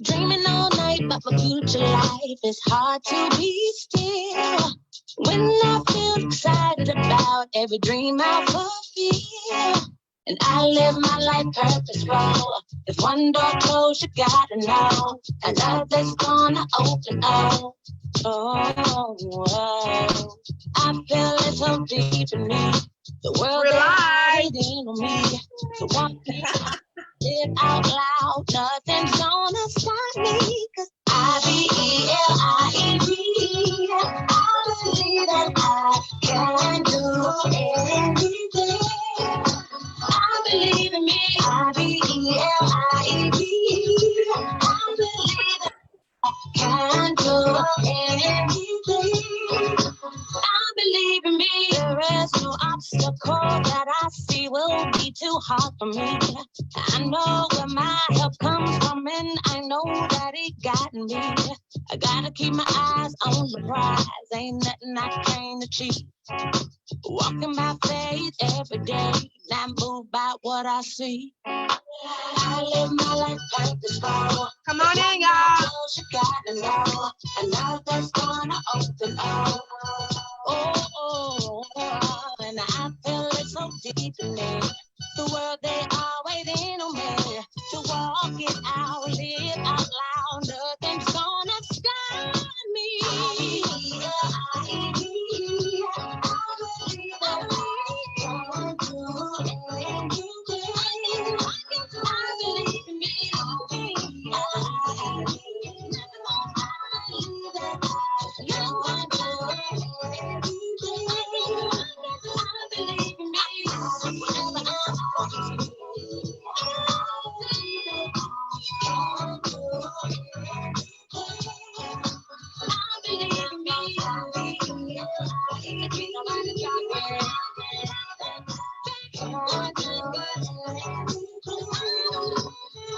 Dreaming all night about my future life. It's hard to be still when I feel excited about every dream I fulfill. And I live my life purposeful. If one door closed, you gotta know another's gonna open up. Oh, oh. I feel it so deep in me. The world is waiting on me. So one it out loud, nothing's gonna stop me, 'cause I-B-E-L-I-E-V. I believe that I can do anything. I believe in me. I-B-E-L-I-E-V. I believe that I can do anything. I believe in me. There is no obstacle that I see will be too hard for me. I know where my help comes from, and I know that it got me. I gotta keep my eyes on the prize. Ain't nothing I can't achieve. Walking by faith every day, not moved by what I see. I live my life purposeful. Come on in, y'all. You gotta know, and now that's gonna open up. And I feel it so deep in me. The world, they are waiting on me to walk it out, live out loud. Nothing's gonna stop me.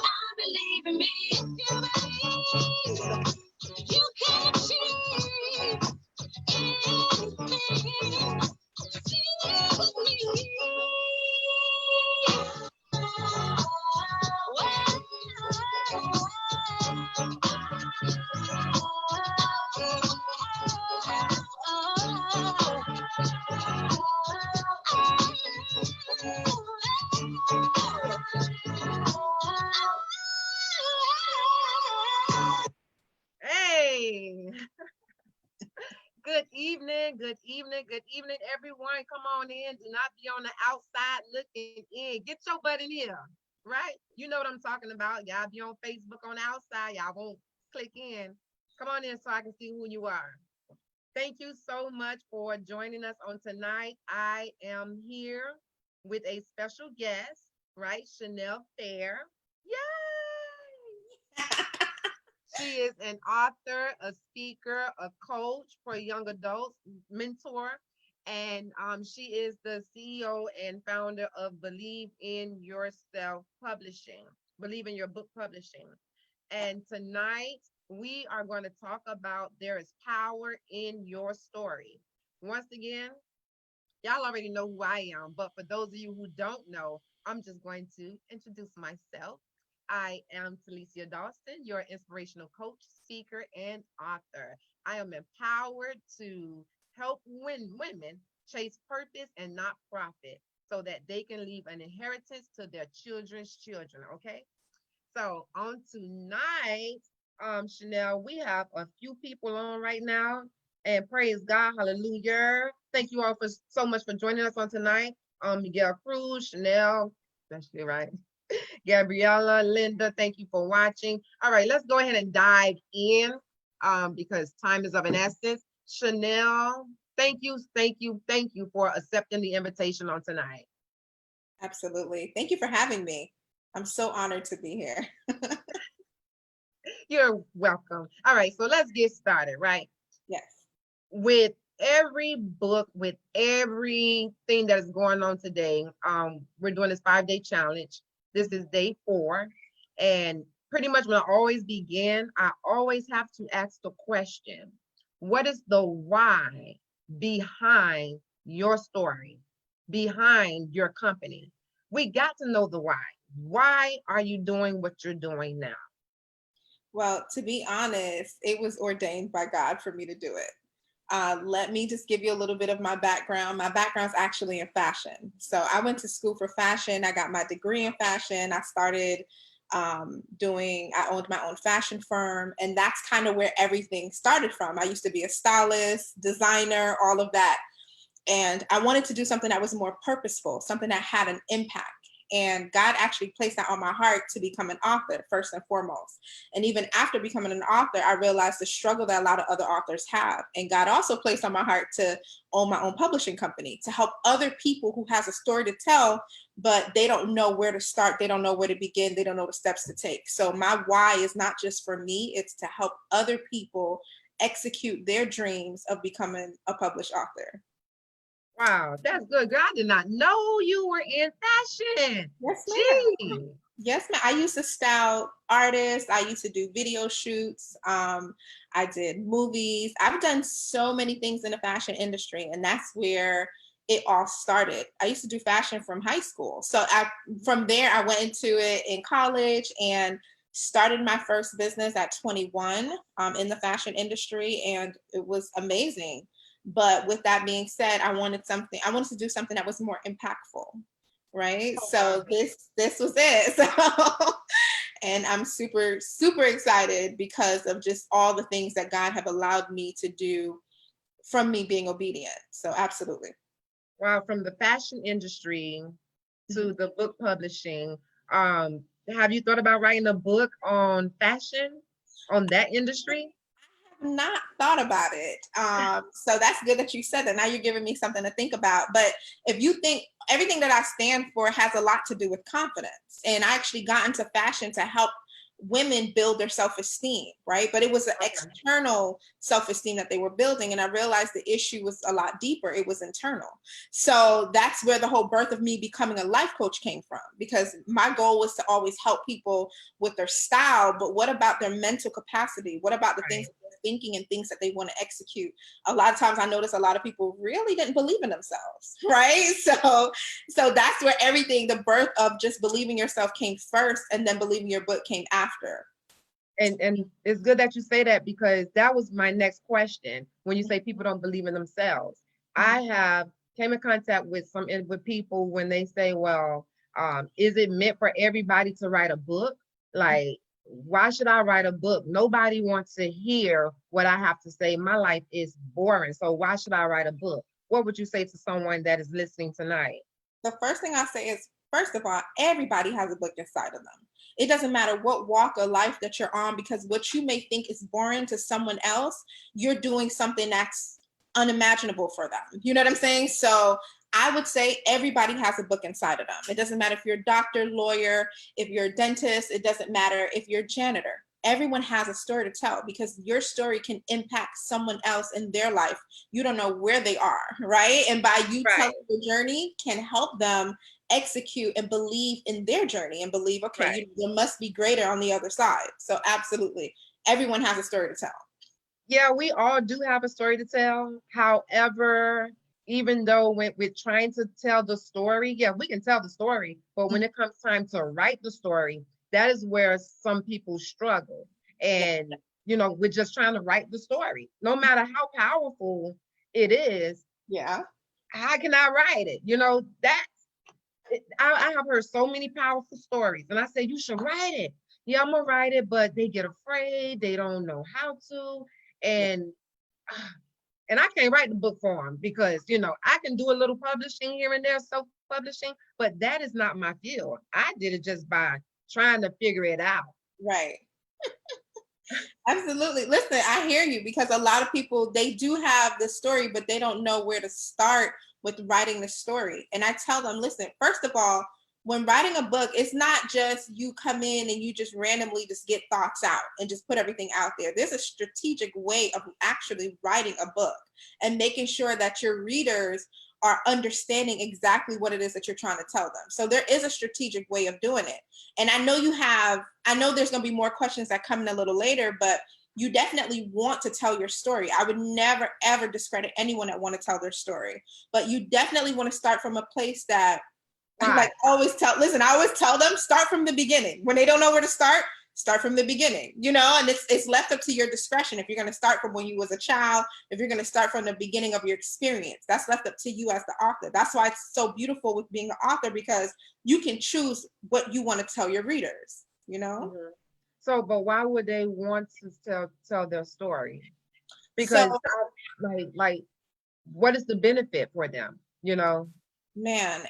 I believe in me. You can achieve anything. Sing with me. Hey, good evening, everyone. Come on in. Do not be on the outside looking in. Get your butt in here, right? You know what I'm talking about. Y'all be on Facebook on the outside. Y'all won't click in. Come on in so I can see who you are. Thank you so much for joining us on tonight. I am here with a special guest, right? Chanell Fair. Yay! She is an author, a speaker, a coach for young adults, mentor, and she is the CEO and founder of Believe in Yourself Publishing, Believe in Your Book Publishing. And tonight we are going to talk about there is power in your story. Once again, y'all already know who I am, but for those of you who don't know, I'm just going to introduce myself. I am Talicia Dawson, your inspirational coach, speaker, and author. I am empowered to help women chase purpose and not profit so that they can leave an inheritance to their children's children. Okay. So on tonight, Chanell, we have a few people on right now, and praise God, hallelujah. Thank you all for so much for joining us on tonight. Miguel Cruz, Chanell, especially right. Gabriella, Linda, thank you for watching. All right, let's go ahead and dive in because time is of an essence. Chanell, thank you for accepting the invitation on tonight. Absolutely. Thank you for having me. I'm so honored to be here. You're welcome. All right, so let's get started, right? Yes. With every book, with everything that is going on today, we're doing this 5-day challenge. This is day 4. And pretty much when I always begin, I always have to ask the question, what is the why behind your story, behind your company? We got to know the why. Why are you doing what you're doing now? Well, to be honest, it was ordained by God for me to do it. Let me just give you a little bit of my background. My background's actually in fashion. So I went to school for fashion. I got my degree in fashion. I started I owned my own fashion firm. And that's kind of where everything started from. I used to be a stylist, designer, all of that. And I wanted to do something that was more purposeful, something that had an impact. And God actually placed that on my heart to become an author, first and foremost. And even after becoming an author, I realized the struggle that a lot of other authors have. And God also placed on my heart to own my own publishing company, to help other people who has a story to tell, but they don't know where to start. They don't know where to begin. They don't know the steps to take. So my why is not just for me, it's to help other people execute their dreams of becoming a published author. Wow, that's good, girl. I did not know you were in fashion. Yes, ma'am. Gee. Yes, ma'am. I used to style artists. I used to do video shoots. I did movies. I've done so many things in the fashion industry, and that's where it all started. I used to do fashion from high school. From there, I went into it in college and started my first business at 21 in the fashion industry, and it was amazing. But with that being said, I wanted to do something that was more impactful, right? Oh, wow. So this was it. So and I'm super super excited because of just all the things that God have allowed me to do from me being obedient. So absolutely. Wow, from the fashion industry to Mhm. the book publishing, have you thought about writing a book on fashion, on that industry? Not thought about it. So that's good that you said that. Now you're giving me something to think about. But if you think everything that I stand for has a lot to do with confidence, and I actually got into fashion to help women build their self-esteem, right? But it was an Okay. external self-esteem that they were building, and I realized the issue was a lot deeper. It was internal. So that's where the whole birth of me becoming a life coach came from, because my goal was to always help people with their style, but what about their mental capacity? What about the things Right. that they're thinking and things that they want to execute? A lot of times I notice a lot of people really didn't believe in themselves, right? So that's where everything, the birth of just believing yourself came first, and then believing your book came after. And it's good that you say that, because that was my next question. When you say people don't believe in themselves, I have came in contact with with people when they say, well, is it meant for everybody to write a book? Like, why should I write a book? Nobody wants to hear what I have to say. My life is boring. So why should I write a book? What would you say to someone that is listening tonight? The first thing I say is, first of all, everybody has a book inside of them. It doesn't matter what walk of life that you're on, because what you may think is boring to someone else, you're doing something that's unimaginable for them. You know what I'm saying? So I would say everybody has a book inside of them. It doesn't matter if you're a doctor, lawyer, if you're a dentist, it doesn't matter if you're a janitor. Everyone has a story to tell, because your story can impact someone else in their life. You don't know where they are, right? And by you Right, telling the journey can help them execute and believe in their journey, and believe, okay, right. there must be greater on the other side. So absolutely, everyone has a story to tell. Yeah, we all do have a story to tell. However, even though when we're trying to tell the story, yeah, we can tell the story, but when it comes time to write the story, that is where some people struggle. Yeah, And, we're just trying to write the story. No matter how powerful it is, yeah, how can I write it? I have heard so many powerful stories, and I say, you should write it. Yeah, I'm gonna write it, but they get afraid. They don't know how to. yeah. And and I can't write the book for them, because I can do a little publishing here and there, self-publishing, but that is not my field. I did it just by trying to figure it out. Right. Absolutely. Listen, I hear you, because a lot of people, they do have the story, but they don't know where to start with writing the story. And I tell them, listen, first of all, when writing a book, it's not just you come in and you just randomly just get thoughts out and just put everything out there. There's a strategic way of actually writing a book and making sure that your readers are understanding exactly what it is that you're trying to tell them. So there is a strategic way of doing it. And I know there's going to be more questions that come in a little later, but you definitely want to tell your story. I would never, ever discredit anyone that want to tell their story, but you definitely want to start from a place that, Why? like, I always tell them, start from the beginning. When they don't know where to start, start from the beginning, you know, and it's left up to your discretion. If you're going to start from when you was a child, if you're going to start from the beginning of your experience, that's left up to you as the author. That's why it's so beautiful with being an author, because you can choose what you want to tell your readers, you know? Mhm. So, but why would they want to tell their story? So, Because like, what is the benefit for them? You know? man,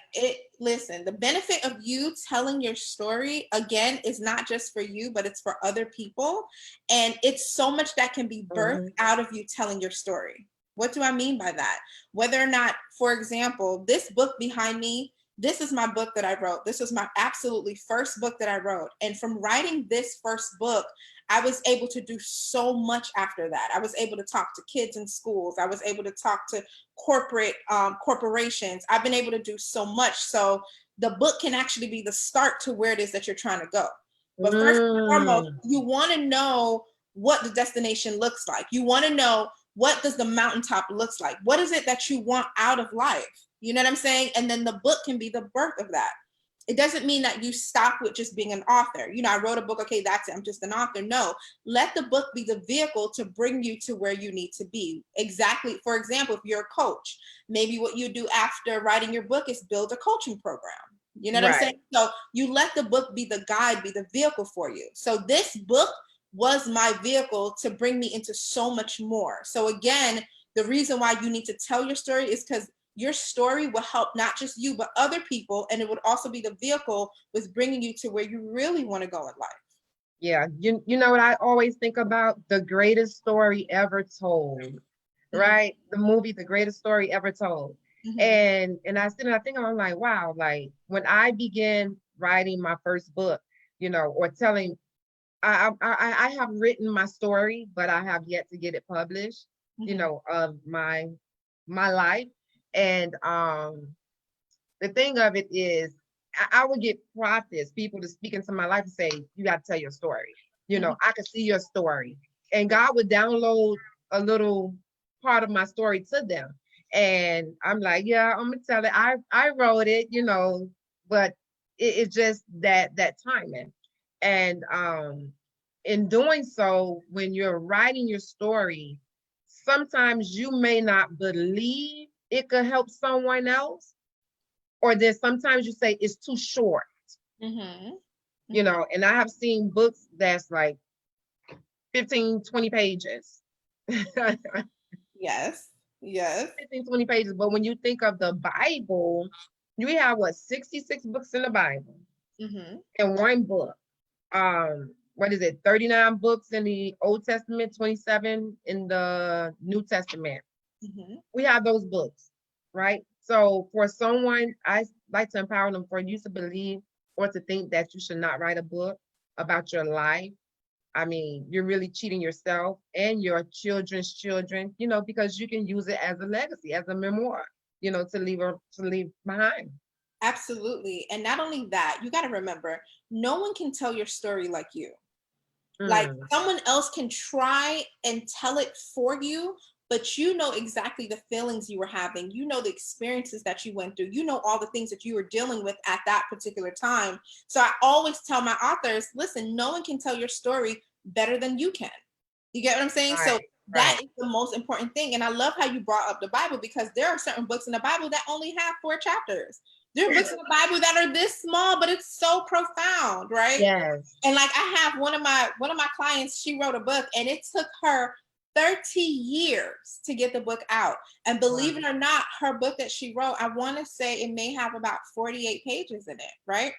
listen, the benefit of you telling your story, again, is not just for you, but it's for other people. And it's so much that can be birthed Mhm. out of you telling your story. What do I mean by that? Whether or not, for example, this book behind me, this is my book that I wrote. This was my absolutely first book that I wrote. And from writing this first book, I was able to do so much after that. I was able to talk to kids in schools. I was able to talk to corporations. I've been able to do so much. So the book can actually be the start to where it is that you're trying to go. But first and foremost, Mm. you want to know what the destination looks like. You want to know, what does the mountaintop looks like? What is it that you want out of life? You know what I'm saying? And then the book can be the birth of that. It doesn't mean that you stop with just being an author. You know, I wrote a book, okay, that's it, I'm just an author. No, let the book be the vehicle to bring you to where you need to be. Exactly. For example, if you're a coach, maybe what you do after writing your book is build a coaching program. You know what I'm Right. saying? So you let the book be the guide, be the vehicle for you. So this book was my vehicle to bring me into so much more. So again, the reason why you need to tell your story is because your story will help not just you, but other people. And it would also be the vehicle with bringing you to where you really want to go in life. Yeah. You know what I always think about? The greatest story ever told. Mm-hmm. Right? The movie, The Greatest Story Ever Told. Mm-hmm. And I sit and I think, I'm like, wow, like when I began writing my first book, you know, or telling, I have written my story, but I have yet to get it published, you Mm-hmm. know, of my life. And the thing of it is, I would get prophets, people to speak into my life and say, you got to tell your story. You Mm-hmm. know, I can see your story. And God would download a little part of my story to them. And I'm like, yeah, I'm gonna tell it. I wrote it, you know, but it's just that timing. And in doing so, when you're writing your story, sometimes you may not believe it could help someone else, or then sometimes you say it's too short, Mm-hmm. you know, and I have seen books that's like 15, 20 pages. 15, Yes. Yes. 20 pages. But when you think of the Bible, you have what, 66 books in the Bible Mm-hmm. in one book. What is it? 39 books in the Old Testament, 27 in the New Testament. Mm-hmm. We have those books, right? So for someone, I like to empower them, for you to believe or to think that you should not write a book about your life. I mean, you're really cheating yourself and your children's children, you know, because you can use it as a legacy, as a memoir, you know, to leave behind. Absolutely. And not only that, you got to remember, no one can tell your story like you. Like Mm, someone else can try and tell it for you, but you know exactly the feelings you were having. You know the experiences that you went through. You know all the things that you were dealing with at that particular time. So I always tell my authors, listen, no one can tell your story better than you can. You get what I'm saying? So right, that right. is the most important thing. And I love how you brought up the Bible, because there are certain books in the Bible that only have 4 chapters. There are books in the Bible that are this small, but it's so profound, right? Yes. And like I have one of my clients, she wrote a book and it took her 30 years to get the book out. And Wow. believe it or not, her book that she wrote, I want to say it may have about 48 pages in it, right?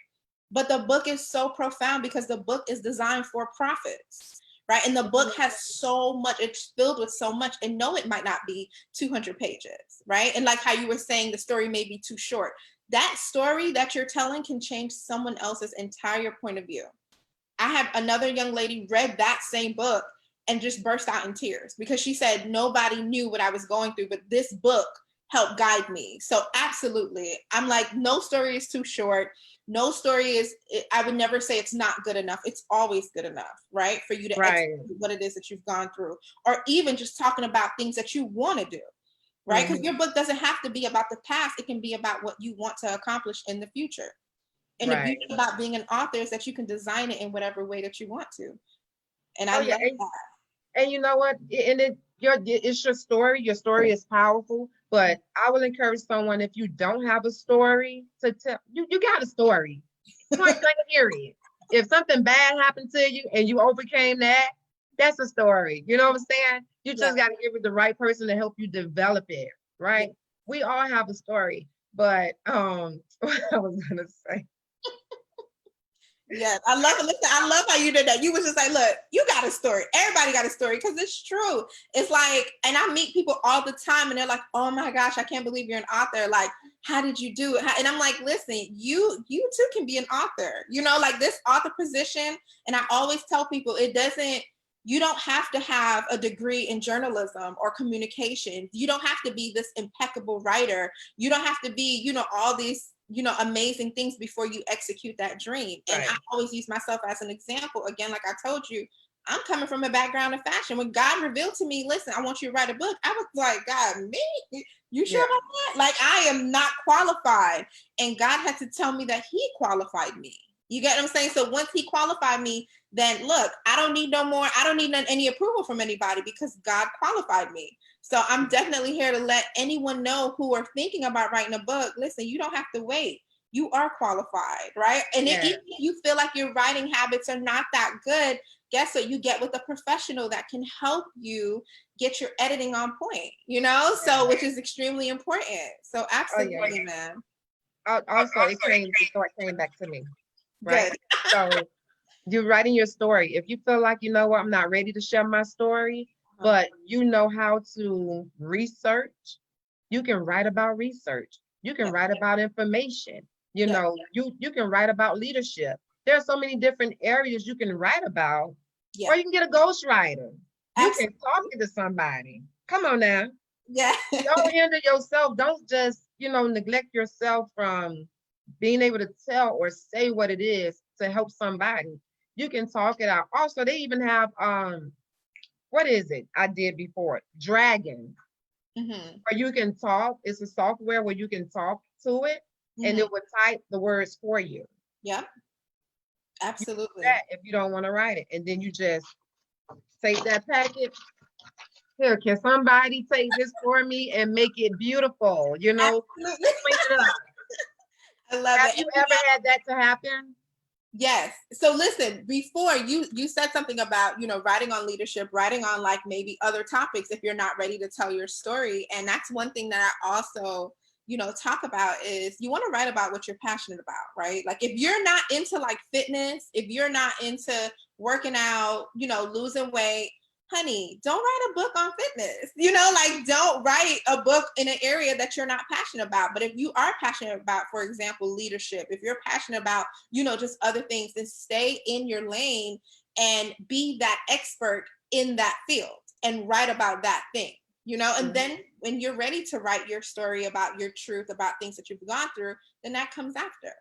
But the book is so profound because the book is designed for prophets, right? And the book has so much, it's filled with so much. And no, it might not be 200 pages, right? And like how you were saying, the story may be too short. That story that you're telling can change someone else's entire point of view. I had another young lady read that same book and just burst out in tears because she said nobody knew what I was going through, but this book helped guide me. So absolutely. I'm like, no story is too short. No story is, I would never say it's not good enough. It's always good enough, right? For you to Right. execute what it is that you've gone through, or even just talking about things that you want to do, right? Because Mhm. your book doesn't have to be about the past. It can be about what you want to accomplish in the future. And the Right. beauty about being an author is that you can design it in whatever way that you want to. And I Oh yeah. love that. And you know what? It's your story. Your story is powerful. But I will encourage someone, if you don't have a story to tell, you got a story. Point blank period. If something bad happened to you and you overcame that, that's a story. You know what I'm saying? You Yeah. just got to give it the right person to help you develop it, right? Yeah. We all have a story. But what I was gonna say. Yes, I love it. Listen, I love how you did that. You was just like, look, you got a story. Everybody got a story because it's true. It's like, and I meet people all the time and they're like, oh my gosh, I can't believe you're an author. Like, how did you do it? And I'm like, listen, you too can be an author. You know, like this author position. And I always tell people you don't have to have a degree in journalism or communication. You don't have to be this impeccable writer. You don't have to be, all these amazing things before you execute that dream. And Right. I always use myself as an example. Again, like I told you, I'm coming from a background of fashion. When God revealed to me, listen, I want you to write a book, I was like, God, me? You sure Yeah. about that? Like, I am not qualified. And God had to tell me that he qualified me. You get what I'm saying? So once he qualified me, then look, I don't need any approval from anybody because God qualified me. So I'm definitely here to let anyone know who are thinking about writing a book. Listen, you don't have to wait. You are qualified, right? And Yeah. even if you feel like your writing habits are not that good, guess what? You get with a professional that can help you get your editing on point, so which is extremely important. So Oh yeah. absolutely, man. Also, it came back to me, right? Good. So you're writing your story. If you feel like, you know what, I'm not ready to share my story, but you know how to research, you can write about research. You can Yeah. write about information. You Yeah. know, you can write about leadership. There are so many different areas you can write about, Yeah. or you can get a ghostwriter. You can Absolutely. talk to somebody. Come on now. Yeah. Don't hinder yourself. Don't just, neglect yourself from being able to tell or say what it is to help somebody. You can talk it out. Also, they even have what is it I did before? Dragon, Hmm. where you can talk. It's a software where you can talk to it and Hmm. it will type the words for you. Yeah. You can do Absolutely. that if you don't want to write it. And then you just take that packet. Here, can somebody take this for me and make it beautiful? Absolutely. Clean it up. I love Have it. you ever had that to happen? Yes. So listen, before you said something about, writing on leadership, writing on like maybe other topics if you're not ready to tell your story. And that's one thing that I also, talk about is you want to write about what you're passionate about, right? Like if you're not into like fitness, if you're not into working out, losing weight, honey, don't write a book on fitness. Like don't write a book in an area that you're not passionate about. But if you are passionate about, for example, leadership, if you're passionate about, just other things, then stay in your lane and be that expert in that field and write about that thing, and then when you're ready to write your story about your truth, about things that you've gone through, then that comes after.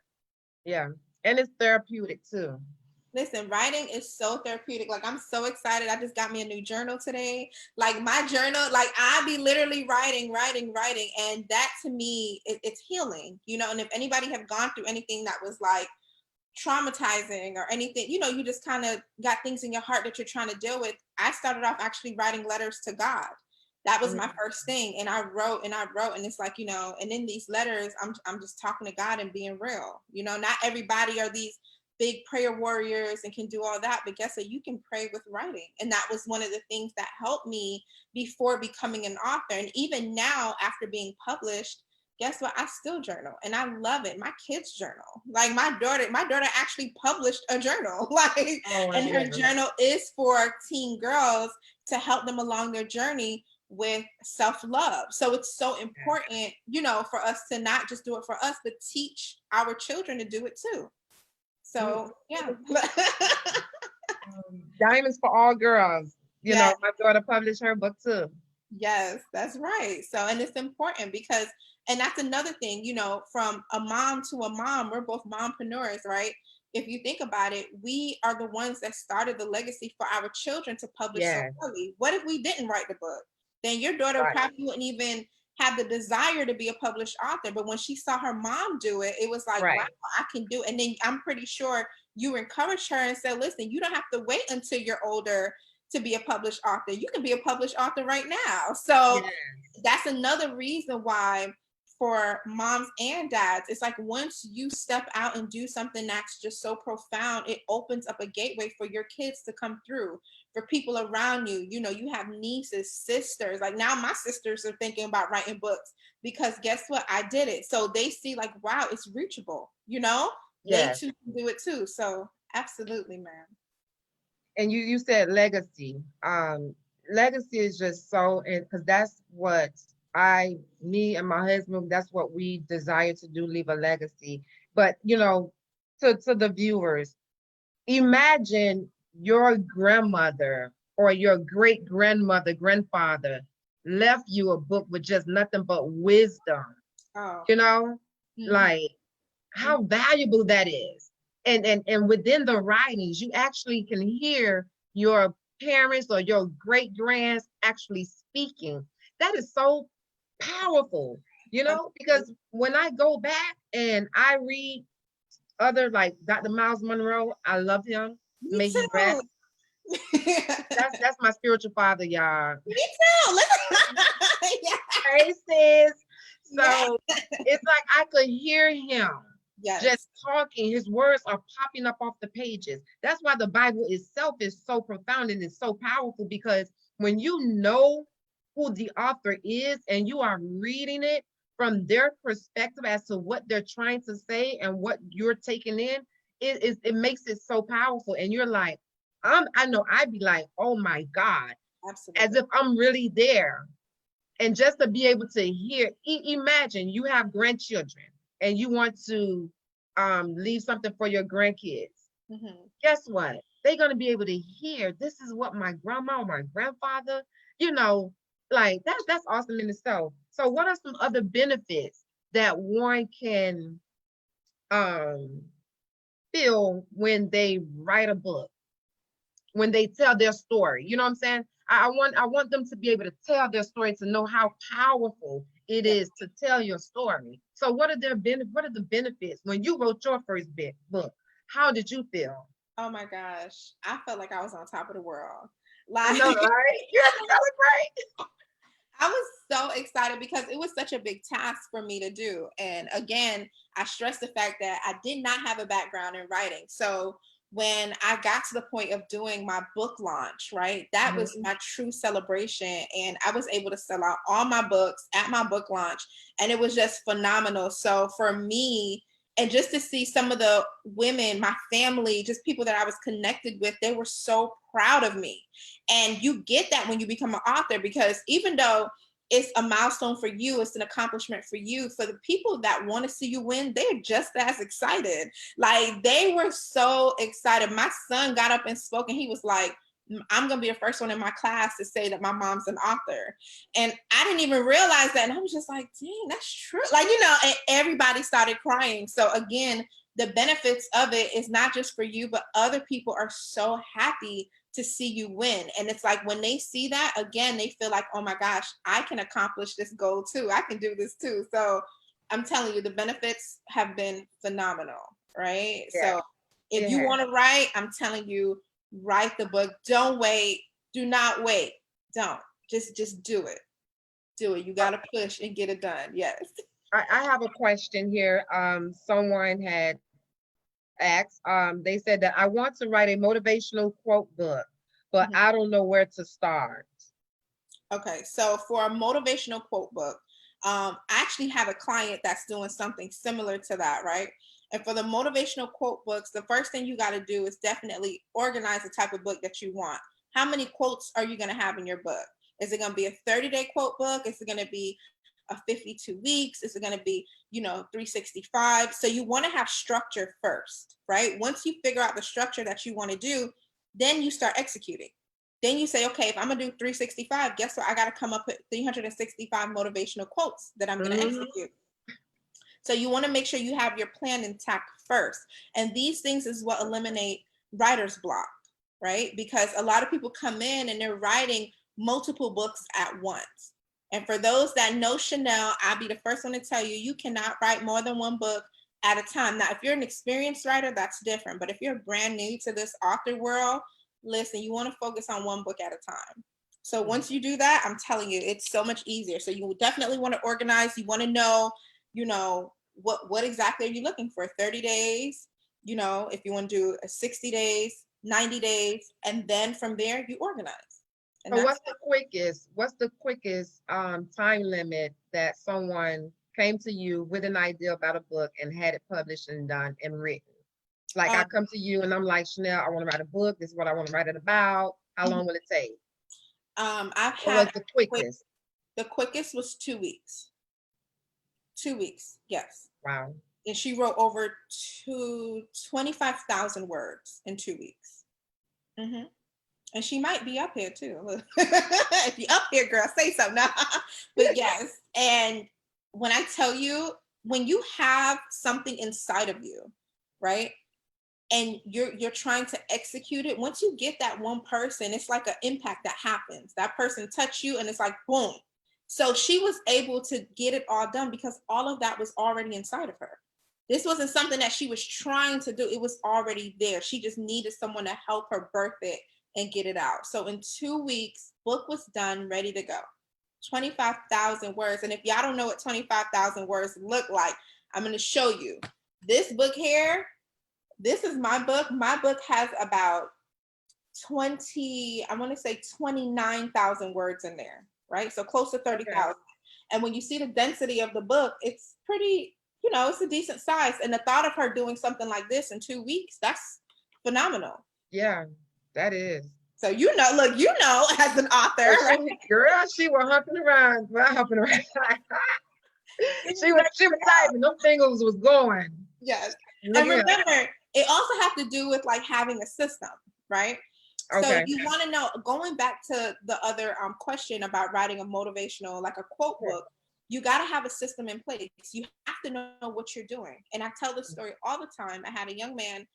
Yeah. And it's therapeutic too. Listen, writing is so therapeutic. Like, I'm so excited. I just got me a new journal today. Like, my journal, like, I be literally writing. And that to me, it's healing, And if anybody have gone through anything that was like traumatizing or anything, you just kind of got things in your heart that you're trying to deal with. I started off actually writing letters to God. That was my first thing. And I wrote, and it's like, and in these letters, I'm just talking to God and being real. Not everybody are these big prayer warriors and can do all that, but guess what? You can pray with writing. And that was one of the things that helped me before becoming an author. And even now, after being published, guess what? I still journal and I love it. My kids journal. Like my daughter actually published a journal. And her journal is for teen girls to help them along their journey with self-love. So it's so important, for us to not just do it for us, but teach our children to do it too. So yeah. Diamonds for all girls. My daughter published her book too. Yes, that's right. So, and it's important because, and that's another thing, from a mom to a mom, we're both mompreneurs, right? If you think about it, we are the ones that started the legacy for our children to publish so early. What if we didn't write the book? Then your daughter probably wouldn't even have the desire to be a published author. But when she saw her mom do it, it was like, Right. wow, I can do it. And then I'm pretty sure you encouraged her and said, listen, you don't have to wait until you're older to be a published author. You can be a published author right now. So Yes. that's another reason why for moms and dads, it's like once you step out and do something that's just so profound, it opens up a gateway for your kids to come through, for people around you. You know, you have nieces, sisters. Like now my sisters are thinking about writing books because guess what? I did it. So they see like, wow, it's reachable, you know? They Yes. too can do it too. So absolutely, man. And you said legacy. Legacy is just so, and because that's what me and my husband, that's what we desire to do, leave a legacy. But to the viewers, imagine your grandmother or your great grandmother, grandfather left you a book with just nothing but wisdom. Oh. You know, Mhm. like how valuable that is. And within the writings, you actually can hear your parents or your great grands actually speaking. That is so powerful, because when I go back and I read other like Dr. Miles Monroe, I love him. Me May he too. rest. That's my spiritual father, y'all. Me too. Yeah. Hey, sis. Yeah. So it's like I could hear him just Yes. talking. His words are popping up off the pages. That's why the Bible itself is so profound and it's so powerful, because when you know who the author is and you are reading it from their perspective as to what they're trying to say and what you're taking in, it makes it so powerful. And you're like, I know I'd be like, oh my God, as Absolutely. if I'm really there. And just to be able to hear, imagine you have grandchildren and you want to leave something for your grandkids. Mm-hmm. Guess what? They're going to be able to hear, this is what my grandma or my grandfather, like that's awesome in itself. So what are some other benefits that one can um, feel when they write a book, when they tell their story? You know what I'm saying? I want them to be able to tell their story, to know how powerful it Yeah. is to tell your story. So what are the benefits when you wrote your first book? How did you feel? Oh my gosh. I felt like I was on top of the world. I Like know, right? You had to celebrate. I was so excited because it was such a big task for me to do. And again, I stress the fact that I did not have a background in writing. So when I got to the point of doing my book launch, right, that was Mhm. my true celebration. And I was able to sell out all my books at my book launch. And it was just phenomenal. So for me, and just to see some of the women, my family, just people that I was connected with, they were so proud of me. And you get that when you become an author, because even though it's a milestone for you, it's an accomplishment for you, for the people that want to see you win, they're just as excited. Like they were so excited. My son got up and spoke and he was like, I'm going to be the first one in my class to say that my mom's an author. And I didn't even realize that. And I was just like, dang, that's true. Like, and everybody started crying. So again, the benefits of it is not just for you, but other people are so happy to see you win. And it's like when they see that, again, they feel like, oh my gosh, I can accomplish this goal too. I can do this too. So I'm telling you, the benefits have been phenomenal, right? Yeah, So if it you has. want to write, I'm telling you, write the book. Don't wait. Do not wait. Don't. Just do it. Do it. You got to push and get it done. Yes. I have a question here. Someone had asked, they said that I want to write a motivational quote book, but Mhm. I don't know where to start. Okay, so for a motivational quote book, I actually have a client that's doing something similar to that, right? And for the motivational quote books, the first thing you got to do is definitely organize the type of book that you want. How many quotes are you going to have in your book? Is it going to be a 30-day quote book? Is it going to be a 52 weeks? Is it going to be, 365? So you want to have structure first, right? Once you figure out the structure that you want to do, then you start executing. Then you say, okay, if I'm gonna do 365, guess what? I got to come up with 365 motivational quotes that I'm going to Mhm. execute. So you want to make sure you have your plan intact first. And these things is what eliminate writer's block, right? Because a lot of people come in and they're writing multiple books at once. And for those that know Chanel, I'll be the first one to tell you, you cannot write more than one book at a time. Now, if you're an experienced writer, that's different. But if you're brand new to this author world, listen, you want to focus on one book at a time. So once you do that, I'm telling you, it's so much easier. So you definitely want to organize. You want to know, what exactly are you looking for? 30 days, if you want to do a 60 days, 90 days, and then from there you organize. And So that's what's the quickest time limit that someone came to you with an idea about a book and had it published and done and written? Like I um, come to you and I'm like, Chanel, I want to write a book. This is what I want to write it about. How long will it take? I've What had was the quickest? the quickest was 2 weeks. 2 weeks, yes. Wow. And she wrote over 25,000 words in 2 weeks. Mm-hmm. And she might be up here too. If you're up here, girl, say something now. But yes, and when I tell you, when you have something inside of you, right, and you're trying to execute it, once you get that one person, it's like an impact that happens. That person touch you, and it's like boom. So she was able to get it all done because all of that was already inside of her. This wasn't something that she was trying to do. It was already there. She just needed someone to help her birth it and get it out. So in 2 weeks, book was done, ready to go. 25,000 words. And if y'all don't know what 25,000 words look like, I'm going to show you. This book here, this is my book. My book has about 29,000 words in there, right? So close to 30,000. Okay. And when you see the density of the book, it's pretty, it's a decent size. And the thought of her doing something like this in 2 weeks, that's phenomenal. Yeah, that is. So look, as an author, right? She was humping around, humping around. she was typing. Them fingers was going. Yes. And remember, it also has to do with like having a system, right? Okay. So you want to know, going back to the other question about writing a motivational, like a quote book, you got to have a system in place. You have to know what you're doing. And I tell this story all the time. I had a young man,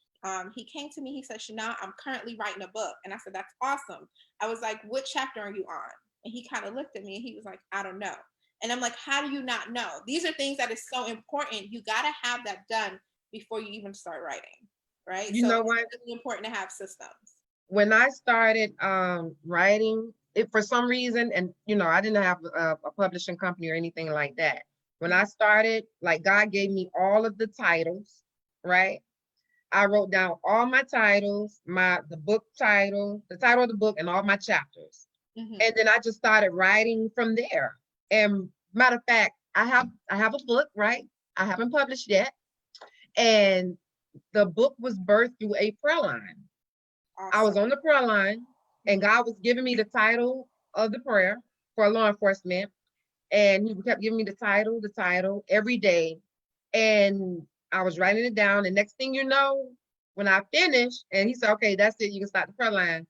he came to me, he said, Chanel, I'm currently writing a book. And I said, that's awesome. I was like, what chapter are you on? And he kind of looked at me and he was like, I don't know. And I'm like, how do you not know? These are things that is so important. You got to have that done before you even start writing, right? You know what? It's really important to have systems. When I started writing, it for some reason, and I didn't have a publishing company or anything like that. When I started, like God gave me all of the titles, right? I wrote down all my titles, the book title, the title of the book, and all my chapters. Mm-hmm. And then I just started writing from there. And matter of fact, I have a book, right? I haven't published yet. And the book was birthed through a prayer line. Awesome. I was on the prayer line, and God was giving me the title of the prayer for law enforcement. And he kept giving me the title every day. And I was writing it down. And next thing you know, when I finished, and he said, okay, that's it. You can start the prayer line.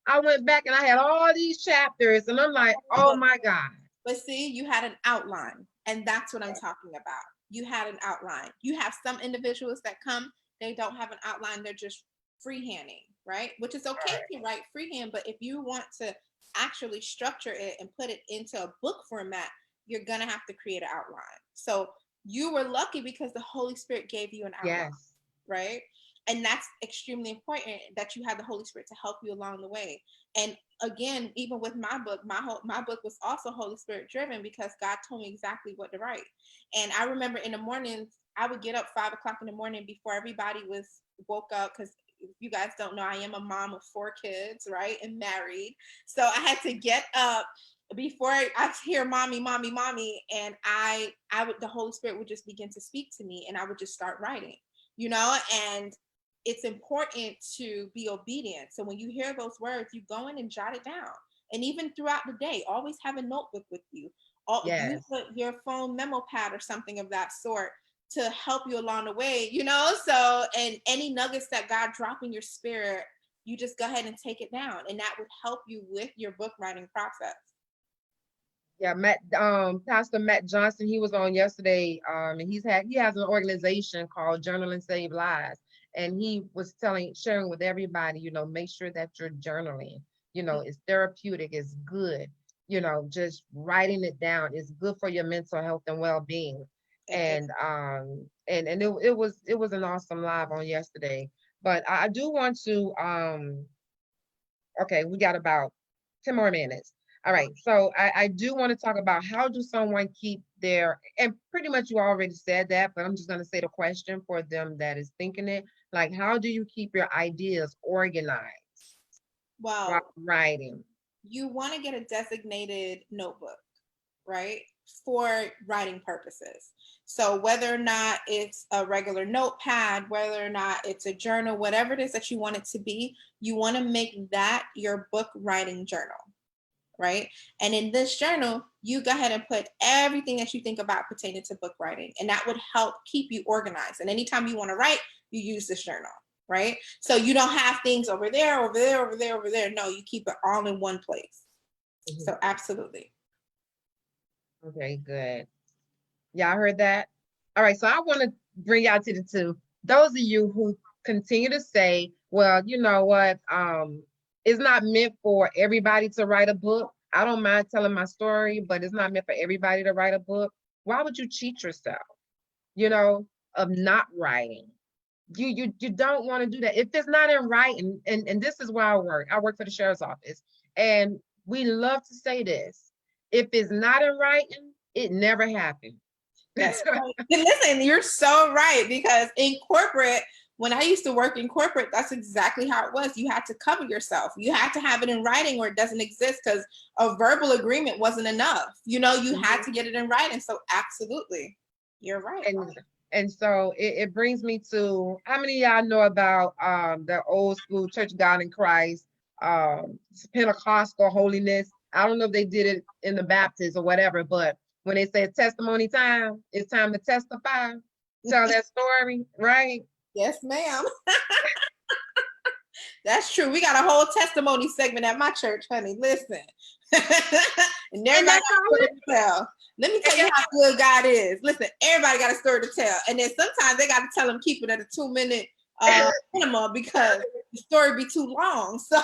I went back and I had all these chapters, and I'm like, oh my God. But see, you had an outline, and that's what I'm talking about. You had an outline. You have some individuals that come, they don't have an outline. They're just freehanding, right? Which is okay if you write freehand, but if you want to actually structure it and put it into a book format, you're going to have to create an outline. So you were lucky because the Holy Spirit gave you an outline, yes. Right? And that's extremely important that you had the Holy Spirit to help you along the way. And again, even with my book, my book was also Holy Spirit driven because God told me exactly what to write. And I remember in the mornings, I would get up 5 o'clock in the morning before everybody was woke up, because if you guys don't know, I am a mom of 4 kids, right? And married. So I had to get up before I hear mommy, mommy, mommy. And the Holy Spirit would just begin to speak to me, and I would just start writing, and it's important to be obedient. So when you hear those words, you go in and jot it down. And even throughout the day, always have a notebook with you. Use your phone memo pad or something of that sort to help you along the way, So, and any nuggets that God drop in your spirit, you just go ahead and take it down. And that would help you with your book writing process. Yeah, Pastor Matt Johnson, he was on yesterday, and he has an organization called Journal and Save Lives. And he was sharing with everybody, make sure that you're journaling. It's therapeutic, it's good. just writing it down is good for your mental health and well-being. And it was an awesome live on yesterday. But I do want to okay, we got about 10 more minutes. All right. So I do want to talk about how do someone keep their, and pretty much you already said that, but I'm just going to say the question for them that is thinking it. Like, how do you keep your ideas organized while Well, writing? you want to get a designated notebook, right? For writing purposes. So whether or not it's a regular notepad, whether or not it's a journal, whatever it is that you want it to be, you want to make that your book writing journal, right? And in this journal, you go ahead and put everything that you think about pertaining to book writing, and that would help keep you organized. And anytime you want to write, you use this journal, right? So you don't have things over there, over there, over there, over there. No, you keep it all in one place. Mhm. So absolutely. Okay, good. Y'all heard that? All right, so I want to bring y'all to the two. Those of you who continue to say, well, you know what? It's not meant for everybody to write a book. I don't mind telling my story, but it's not meant for everybody to write a book. Why would you cheat yourself, you know, of not writing? You don't want to do that. If it's not in writing, and this is where I work. I work for the sheriff's office, and we love to say this. If it's not in writing, it never happened. That's right. And listen, you're so right, because in corporate, when I used to work in corporate, that's exactly how it was. You had to cover yourself. You had to have it in writing or it doesn't exist, because a verbal agreement wasn't enough. You had to get it in writing. So absolutely, you're right. And so it brings me to, how many of y'all know about the old school Church of God in Christ, Pentecostal holiness? I don't know if they did it in the Baptist or whatever, but when they say testimony time, it's time to testify, tell that story, right? Yes, ma'am. That's true. We got a whole testimony segment at my church, honey. Listen. And And everybody got that's a all story it to tell. Let me tell you is. how good God is. Listen, everybody got a story to tell. And then sometimes they got to tell them keep it at a 2-minute minimum, because the story be too long. So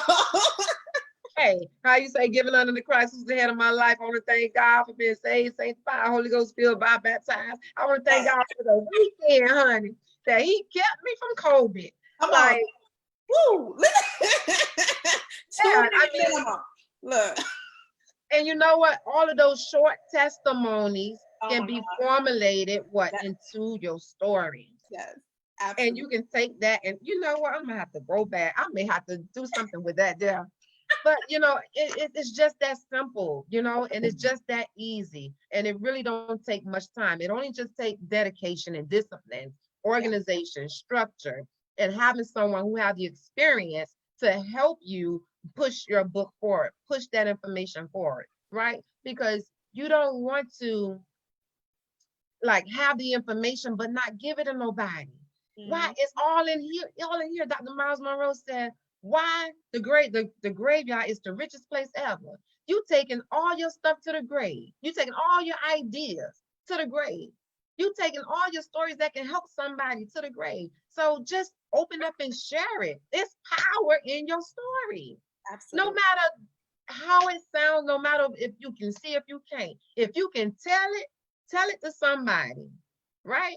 Hey, how you say giving under the Christ who's the head of my life? I want to thank God for being saved, sanctified, Holy Ghost filled, by baptized. I want to thank God for the weekend, honey, that He kept me from COVID. come on. Like, Woo! yeah, 2-minute minimum. Look. and you know what? All of those short testimonies Oh can my be God. formulated That- into your story. yes. And Absolutely. you can take that, and you know what? I'm gonna have to go back. I may have to do something with that there. But it's just that simple, and it's just that easy. And it really don't take much time. It only just takes dedication and discipline, organization, structure, and having someone who have the experience to help you push your book forward, push that information forward, right? Because you don't want to like have the information but not give it to nobody. Why? Mhm. It's all in here, all in here. Dr. Miles Monroe said, why the graveyard is the richest place ever. You taking all your stuff to the grave. You taking all your ideas to the grave. You taking all your stories that can help somebody to the grave. So just open up and share it. It's power in your story. No Absolutely. matter how it sounds, no matter if you can see, if you can't. If you can tell it to somebody, right?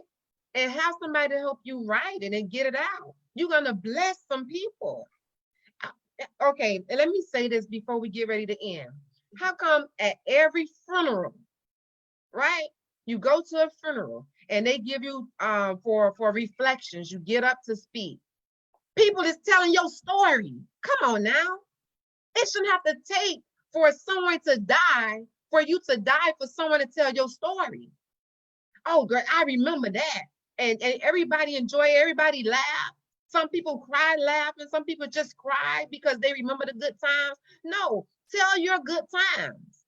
And have somebody to help you write it and get it out. You're gonna bless some people. Okay, and let me say this before we get ready to end. How come at every funeral, right? You go to a funeral and they give you for reflections, you get up to speak. People is telling your story. Come on now. It shouldn't have to take for someone to die, for you to die for someone to tell your story. Oh, girl, I remember that. And everybody enjoy it, everybody laugh. Some people cry, laugh, and some people just cry because they remember the good times. No, tell your good times.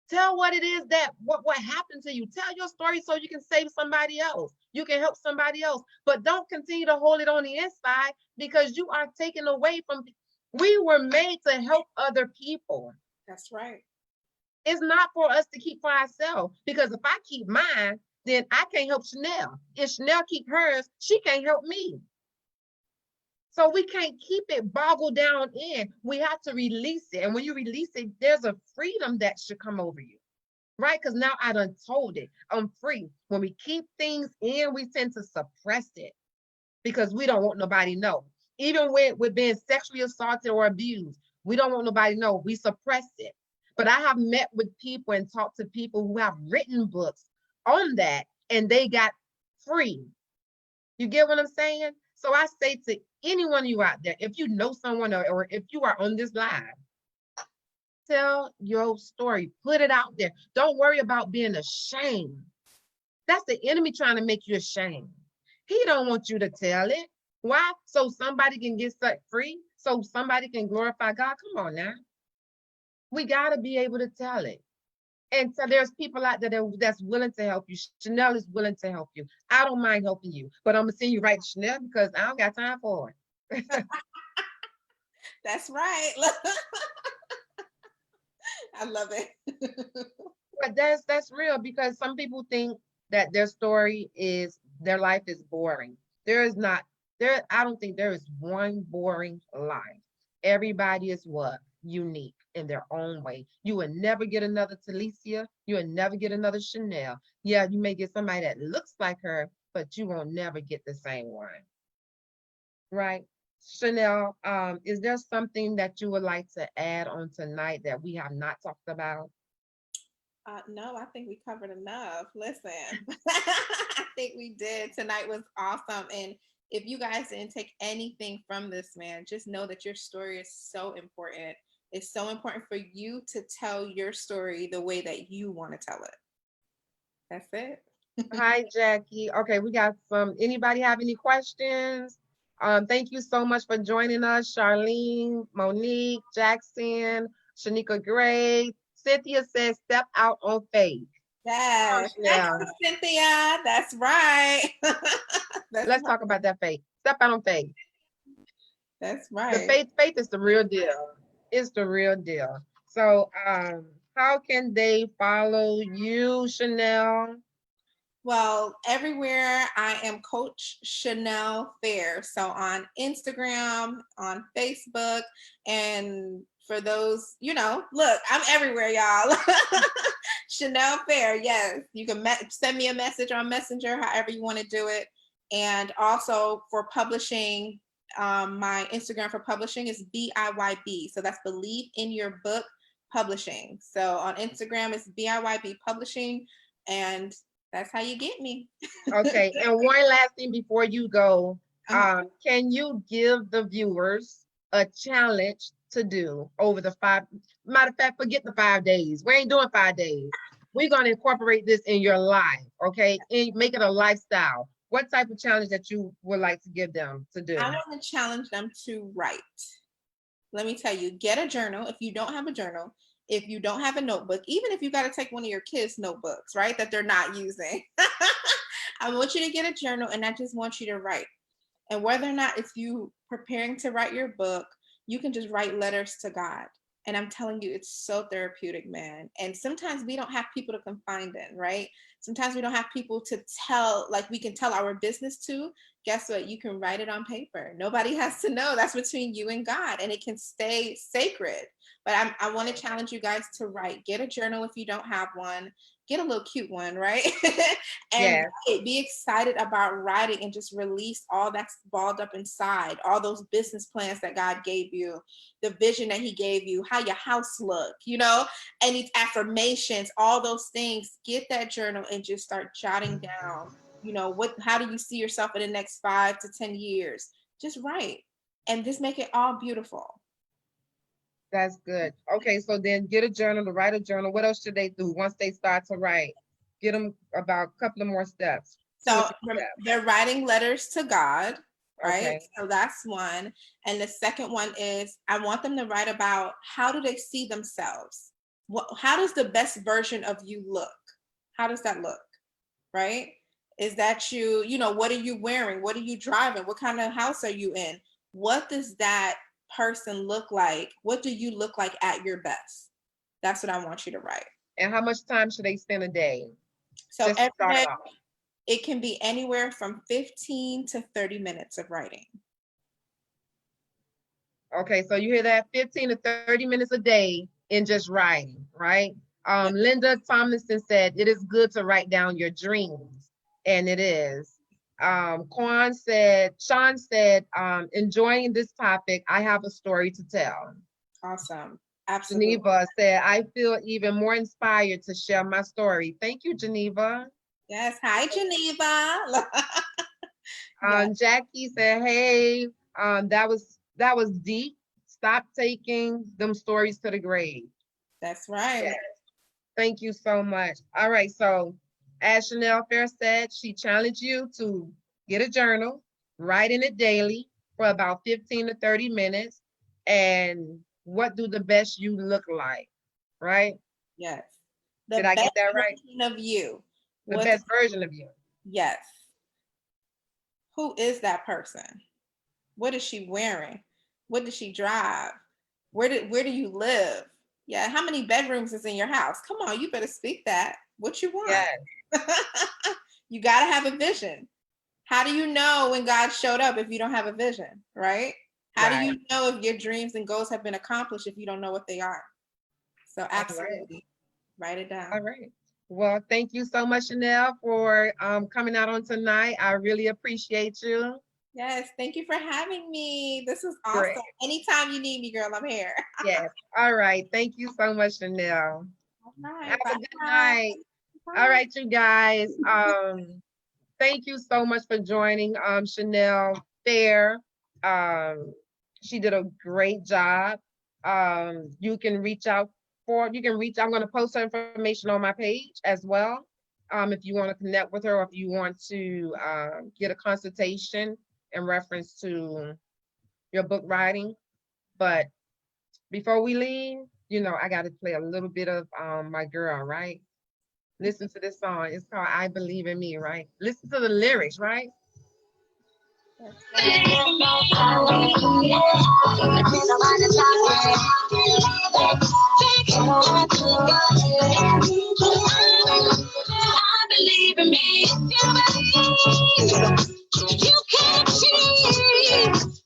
Tell what it is that what happened to you. Tell your story so you can save somebody else. You can help somebody else. But don't continue to hold it on the inside, because you are taken away from. We were made to help other people. That's right. It's not for us to keep for ourselves, because if I keep mine, then I can't help Chanel. If Chanel keep hers, she can't help me. So we can't keep it boggled down in. We have to release it. And when you release it, there's a freedom that should come over you, right? Because now I done told it. I'm free. When we keep things in, we tend to suppress it because we don't want nobody to know. Even with being sexually assaulted or abused, we don't want nobody to know. We suppress it. But I have met with people and talked to people who have written books on that and they got free. You get what I'm saying? So I say to anyone of you out there, if you know someone or if you are on this live, tell your story, put it out there. Don't worry about being ashamed. That's the enemy trying to make you ashamed. He don't want you to tell it. Why? So somebody can get set free, so somebody can glorify God. Come on now. We got to be able to tell it. And so there's people out there that's willing to help you. Chanel is willing to help you. I don't mind helping you, but I'm going to send you right to Chanel because I don't got time for it. That's right. I love it. But that's real because some people think that their story is their life is boring. There is not there. I don't think there is one boring life. Everybody is what unique in their own way. You will never get another Talicia. You will never get another Chanel. Yeah, you may get somebody that looks like her, but you won't never get the same one, right? Chanel, is there something that you would like to add on tonight that we have not talked about? No, I think we covered enough. Listen, I think we did. Tonight was awesome. And if you guys didn't take anything from this, man, just know that your story is so important. It's so important for you to tell your story the way that you want to tell it. That's it. Hi, Jackie. Okay, we got anybody have any questions? Thank you so much for joining us, Charlene, Monique, Jackson, Shanika Gray. Cynthia says, step out on faith. Yes. Thank Yeah. you, Cynthia. That's right. Let's talk about that faith. Step out on faith. That's The right. faith is the real deal. It's the real deal. So, how can they follow you, Chanel? Well, everywhere I am Coach Chanell Fair. So on Instagram, on Facebook, and for those, look, I'm everywhere, y'all. Chanell Fair, yes. You can send me a message on Messenger, however you want to do it. And also for publishing, my Instagram for publishing is BIYB. So that's Believe in Your Book Publishing. So on Instagram, it's BIYB Publishing. And that's how you get me. Okay, and one last thing before you go, Uh-huh. can you give the viewers a challenge to do over the matter of fact, forget the 5 days. We ain't doing 5 days. We're gonna incorporate this in your life, okay? And make it a lifestyle. What type of challenge that you would like to give them to do? I want to challenge them to write. Let me tell you, get a journal. If you don't have a journal, if you don't have a notebook, even if you got to take one of your kids' notebooks, right, that they're not using, I want you to get a journal and I just want you to write. And whether or not if you preparing to write your book, you can just write letters to God. And I'm telling you, it's so therapeutic, man. And sometimes we don't have people to confide in, right? Sometimes we don't have people to tell, like we can tell our business to. Guess what? You can write it on paper. Nobody has to know. That's between you and God, and it can stay sacred. But I want to challenge you guys to write. Get a journal if you don't have one. Get a little cute one, right? And Yes. be excited about writing and just release all that's balled up inside, all those business plans that God gave you, the vision that He gave you, how your house look, any affirmations, all those things. Get that journal and just start jotting down. How do you see yourself in the next 5 to 10 years? Just write and just make it all beautiful. That's good. Okay, so then get a journal to write a journal. What else should they do once they start to write? Get them about a couple of more steps. So they're writing letters to God, right? Okay. So that's one. And the second one is I want them to write about how do they see themselves? How does the best version of you look? How does that look? Right? Is that you, what are you wearing? What are you driving? What kind of house are you in? What does that person look like? What do you look like at your best? That's what I want you to write. And how much time should they spend a day? So Just to every day, off. it can be anywhere from 15 to 30 minutes of writing. Okay, so you hear that? 15 to 30 minutes a day in just writing, right? Yeah. Linda Thomason said it is good to write down your dreams, and it is. Sean said, enjoying this topic, I have a story to tell. Awesome. Absolutely. Geneva said, I feel even more inspired to share my story. Thank you, Geneva. Yes. Hi, Geneva. Yes, Jackie said, hey, that was deep. Stop taking them stories to the grave. that's Yeah, right. thank you so much. All right, so as Chanell Fair said, she challenged you to get a journal, write in it daily for about 15 to 30 minutes, and what do the best you look like, right? Yes. Did The I best get that right? version of you. The What? best version of you. Yes. Who is that person? What is she wearing? What does she drive? Where do you live? Yeah, how many bedrooms is in your house? Come on, you better speak that. What you want? Yes, You got to have a vision. How do you know when God showed up if you don't have a vision, right? How do right. you know if your dreams and goals have been accomplished if you don't know what they are? So All right. absolutely, write it down. All right. Well, thank you so much, Chanel, for coming out on tonight. I really appreciate you. Yes, thank you for having me. This is Great. awesome. Anytime you need me, girl, I'm here. Yes. All right. Thank you so much, Chanel. All Have right, a bye. good night. All Bye. right, you guys. Thank you so much for joining Chanel Fair. Um, she did a great job. You can reach, I'm gonna post her information on my page as well. If you want to connect with her or if you want to get a consultation in reference to your book writing. But before we leave, I gotta play a little bit of my girl, right? Listen to this song. It's called I Believe in Me, right? Listen to the lyrics, right? That's I believe in me. You can achieve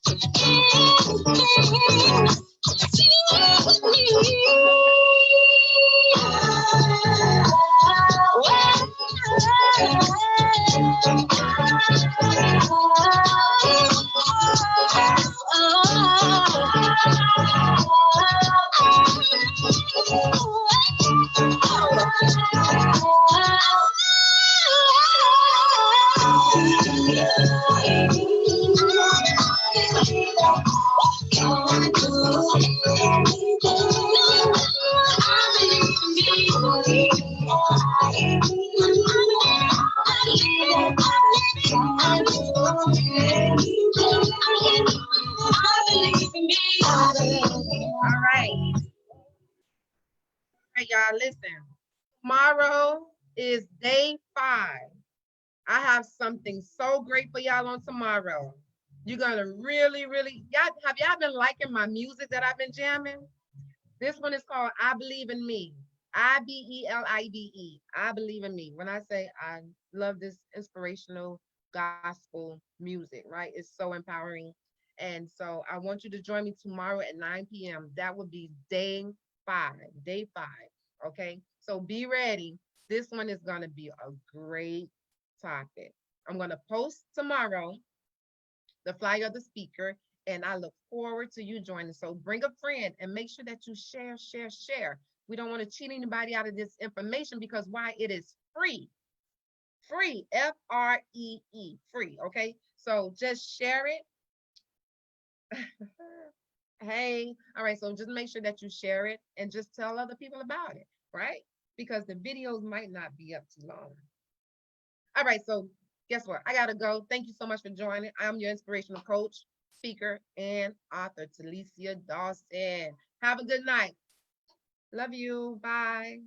All right. All right, y'all, listen. Tomorrow is day 5. I have something so great for y'all on tomorrow. You're gonna really, really, y'all been liking my music that I've been jamming? This one is called I Believe in Me. Ibelive. I believe in me. When I say I love this inspirational gospel music, right? It's so empowering. And so I want you to join me tomorrow at 9 p.m. That would be day 5. Day 5. Okay. So be ready. This one is going to be a great topic. I'm going to post tomorrow the flyer of the speaker, and I look forward to you joining. So bring a friend and make sure that you share, share, share. We don't want to cheat anybody out of this information because why? It is free. Free. Free. Free. Okay. So just share it. Hey. All right. So just make sure that you share it and just tell other people about it, right? Because the videos might not be up too long. All right, so guess what? I gotta go. Thank you so much for joining. I'm your inspirational coach, speaker, and author, Talicia Dawson. Have a good night. Love you. Bye.